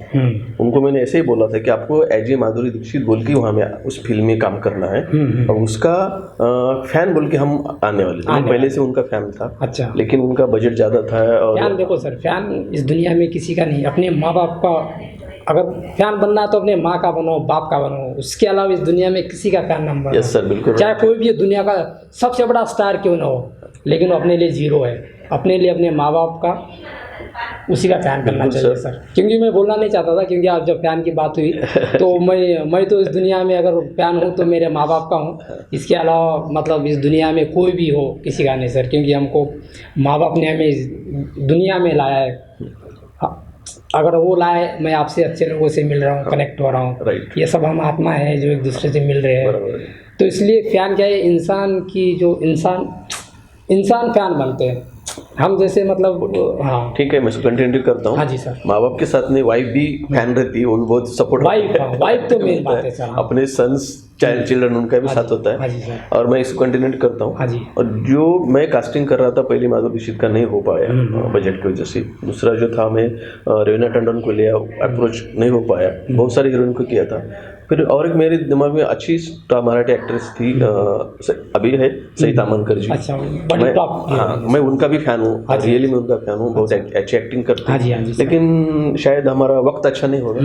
उनको मैंने ऐसे ही बोला था कि आपको एज ए माधुरी दीक्षित बोल के वहाँ में उस फिल्म में काम करना है, और उसका फैन बोल के हम आने वाले थे। पहले से उनका फैन था। अच्छा। लेकिन उनका बजट ज़्यादा था। और फैन देखो सर, फैन इस दुनिया में किसी का नहीं, अपने माँ बाप का। अगर फैन बनना है तो अपने माँ का बनो, बाप का बनो, उसके अलावा इस दुनिया में किसी का फैन ना बनो। यस सर, बिल्कुल। चाहे कोई भी दुनिया का सबसे बड़ा स्टार क्यों ना हो, लेकिन वो अपने लिए जीरो है। अपने लिए अपने माँ बाप का, उसी का फैन करना चाहिए सर। क्योंकि मैं बोलना नहीं चाहता था, क्योंकि आप जब फैन की बात हुई तो मैं तो इस दुनिया में अगर फैन हूँ तो मेरे माँ बाप का हूँ। इसके अलावा मतलब इस दुनिया में कोई भी हो किसी का नहीं सर, क्योंकि हमको माँ बाप ने हमें इस दुनिया में लाया है। अगर वो लाए, मैं आपसे अच्छे लोगों से मिल रहा हूँ, कनेक्ट हो रहा हूँ, ये सब हम आत्मा है जो एक दूसरे से मिल रहे हैं। तो इसलिए फ़ैन क्या है, इंसान की जो इंसान फैन बनते हैं। हम जैसे मतलब हाँ ठीक है, मैं इसको कंटिन्यू करता हूँ। हाँ जी सर। माँ बाप के साथ में वाइफ भी फैन रहती है, वो भी बहुत सपोर्ट वाइफ तो मेन बात है सर। हाँ। अपने सन्स चिल्ड्रन उनका भी साथ होता हाँ है। जी सर। और मैं इसको कंटिन्यू करता हूँ। हाँ जी। और जो मैं कास्टिंग कर रहा था पहले माधुरी दीक्षित का नहीं हो पाया बजट की वजह से। दूसरा जो था मैं रवीना टंडन को लिया, अप्रोच नहीं हो पाया। बहुत सारी हीरोइन को किया था। फिर और एक मेरे दिमाग में अच्छी मराठी एक्ट्रेस थी, अभी है सई तामनकर जी। अच्छा, बड़ी टॉप। हाँ, मैं उनका भी फैन हूँ, रियली मैं उनका फैन हूँ। बहुत अच्छी एक्टिंग करते हाँ जी, हाँ हैं, जी सर। लेकिन शायद हमारा वक्त अच्छा नहीं होगा।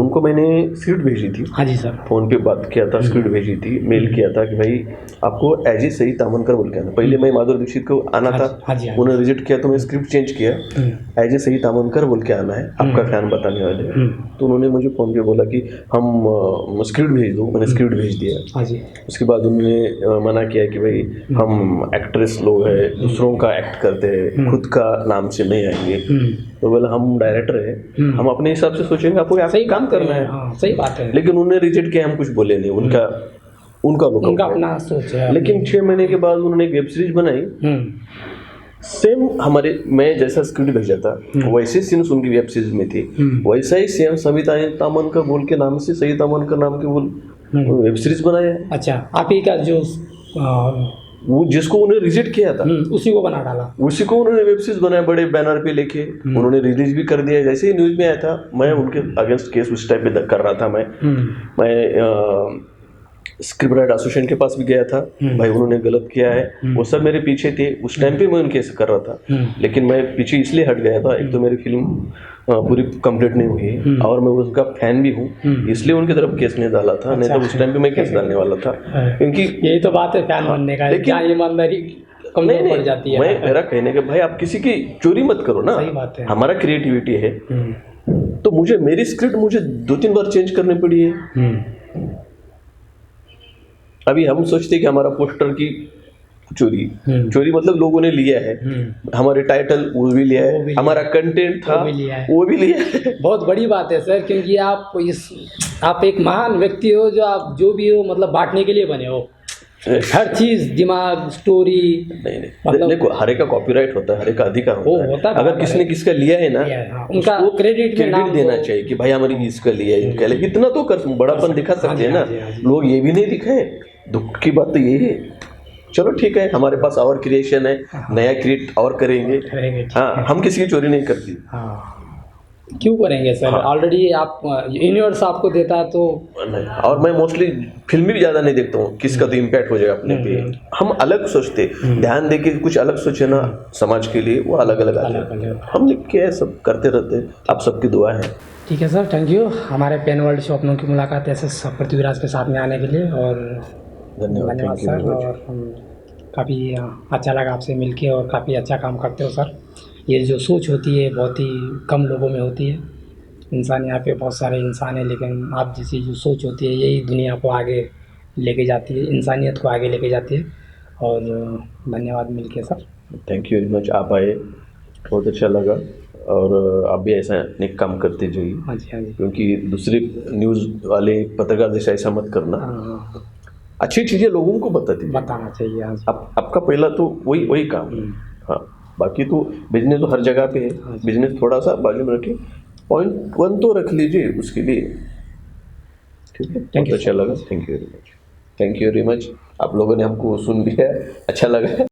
उनको मैंने स्क्रिप्ट भेजी थी, हाँ जी सर। फोन पे बात किया था, स्क्रिप्ट भेजी थी, मेल किया था कि भाई आपको एज ए सई तामनकर बोल के आना। पहले मैं माधुरी दीक्षित को आना था, हाँ जी, हाँ उन्होंने रिजेक्ट किया तो मैं स्क्रिप्ट चेंज किया, एज ए सई तामनकर बोल के आना है, आपका फैन बताने वाले हैं। तो उन्होंने मुझे फोन पे बोला कि हम स्क्रिप्ट भेज दो, मैंने स्क्रिप्ट भेज दिया। हाँ जी। उसके बाद उन्होंने मना किया कि भाई हम एक्ट्रेस लोग हैं, दूसरों का एक्ट करते हैं, खुद का नाम से नहीं आएंगे। तो बोला हम डायरेक्टर हैं, हम अपने हिसाब से सोचेंगे, आपको सही काम करना है। हाँ, सही बात है। लेकिन उन्होंने रिजेक्ट किया, हम कुछ बोले नहीं। उनका लोग उनका अपना सोच है। लेकिन 6 महीने के बाद उन्होंने एक वेब सीरीज बनाई, सेम हमारे मैं जैसा स्क्रिप्ट भेजा था वैसे सीन्स उनकी वेब सीरीज में थी, वैसा ही सेम सविता तामनकर बोल के नाम से, सई तामनकर नाम के बोल वेब सीरीज बनाया है। अच्छा, आप ही का जो वो जिसको उन्होंने रिजेक्ट किया था उसी को बना डाला, उसी को उन्होंने वेब सीरीज बनाया, बड़े बैनर पे लेके उन्होंने रिलीज भी कर दिया। जैसे ही न्यूज में आया था, मैं उनके अगेंस्ट केस उस टाइप पे कर रहा था। मैं स्क्रिप्ट राइटर एसोसिएशन के पास भी गया था, भाई उन्होंने गलत किया है, वो सब मेरे पीछे थे। उस टाइम पे मैं उनके केस कर रहा था, लेकिन मैं पीछे इसलिए हट गया था, एक तो मेरी फिल्म पूरी कंप्लीट नहीं हुई और मैं उसका फैन भी हूँ, इसलिए उनकी तरफ केस नहीं डाला था। नहीं तो उस टाइम पे मैं केस डालने वाला था, क्योंकि यही तो बात है फैन बनने का, लेकिन ईमानदारी कमजोर पड़ जाती है। मैं मेरा कहने का भाई, आप किसी की चोरी मत करो ना, सही बात है। हमारा क्रिएटिविटी है। तो मुझे मेरी स्क्रिप्ट मुझे 2-3 बार चेंज करनी पड़ी है। अभी हम सोचते कि हमारा पोस्टर की चोरी मतलब लोगों ने लिया है, हमारे टाइटल वो भी लिया है, हमारा कंटेंट था वो भी लिया है। बहुत बड़ी बात है सर, क्योंकि आप एक महान व्यक्ति हो, जो आप जो भी हो मतलब बांटने के लिए बने हो। हर चीज, दिमाग, स्टोरी नहीं मतलब देखो, हर एक का कॉपीराइट होता है, हर एक का अधिकार होता है। अगर किसने किसका लिया है ना, उनका क्रेडिट देना चाहिए कि भाई हमारी इसका लिया है, इनका लिया। इतना तो कर बड़ापन दिखा सकते हैं ना। लोग ये भी नहीं दिखाए, दुख की बात तो ये है। चलो ठीक है, हमारे पास और क्रिएशन है, नया क्रिएट और करेंगे। हाँ, हम किसी की चोरी नहीं करती। क्यों करेंगे सर? ऑलरेडी आप यूनिवर्स आपको देता है तो नहीं। और मैं मोस्टली फिल्म भी ज़्यादा नहीं देखता हूँ, किसका तो इम्पैक्ट हो जाएगा अपने पे। हम अलग सोचते, ध्यान दे के कुछ अलग सोचे ना समाज के लिए, वो अलग अलग आते। हम लिख के सब करते रहते, आप सबकी दुआ है। ठीक है सर, थैंक यू हमारे पेन वर्ल्ड स्वप्नों की मुलाकात ऐसे पृथ्वीराज के साथ में आने के लिए, और धन्यवाद सर। और काफ़ी अच्छा लगा आपसे मिलके, और काफ़ी अच्छा काम करते हो सर। ये जो सोच होती है बहुत ही कम लोगों में होती है। इंसान यहाँ पे बहुत सारे इंसान हैं, लेकिन आप जैसी जो सोच होती है यही दुनिया को आगे लेके जाती है, इंसानियत को आगे लेके जाती है। और धन्यवाद मिलके sir. Thank you very much, आप आए, बहुत अच्छा लगा। और आप भी ऐसा नेक काम करते जाइए। हाँ जी, हाँ जी। क्योंकि दूसरे न्यूज़ वाले पत्रकार जैसे ऐसा मत करना। अच्छी चीज़ें लोगों को बताना चाहिए। हाँ जी। आपका पहला तो वही काम है। हाँ, बाकी तो बिजनेस तो हर जगह पे है। बिजनेस थोड़ा सा बाजू में रखिए, पॉइंट 1 तो रख लीजिए उसके लिए। ठीक है, बहुत अच्छा लगा। Thank you very much, thank you very much. आप लोगों ने हमको सुन लिया, अच्छा लगा।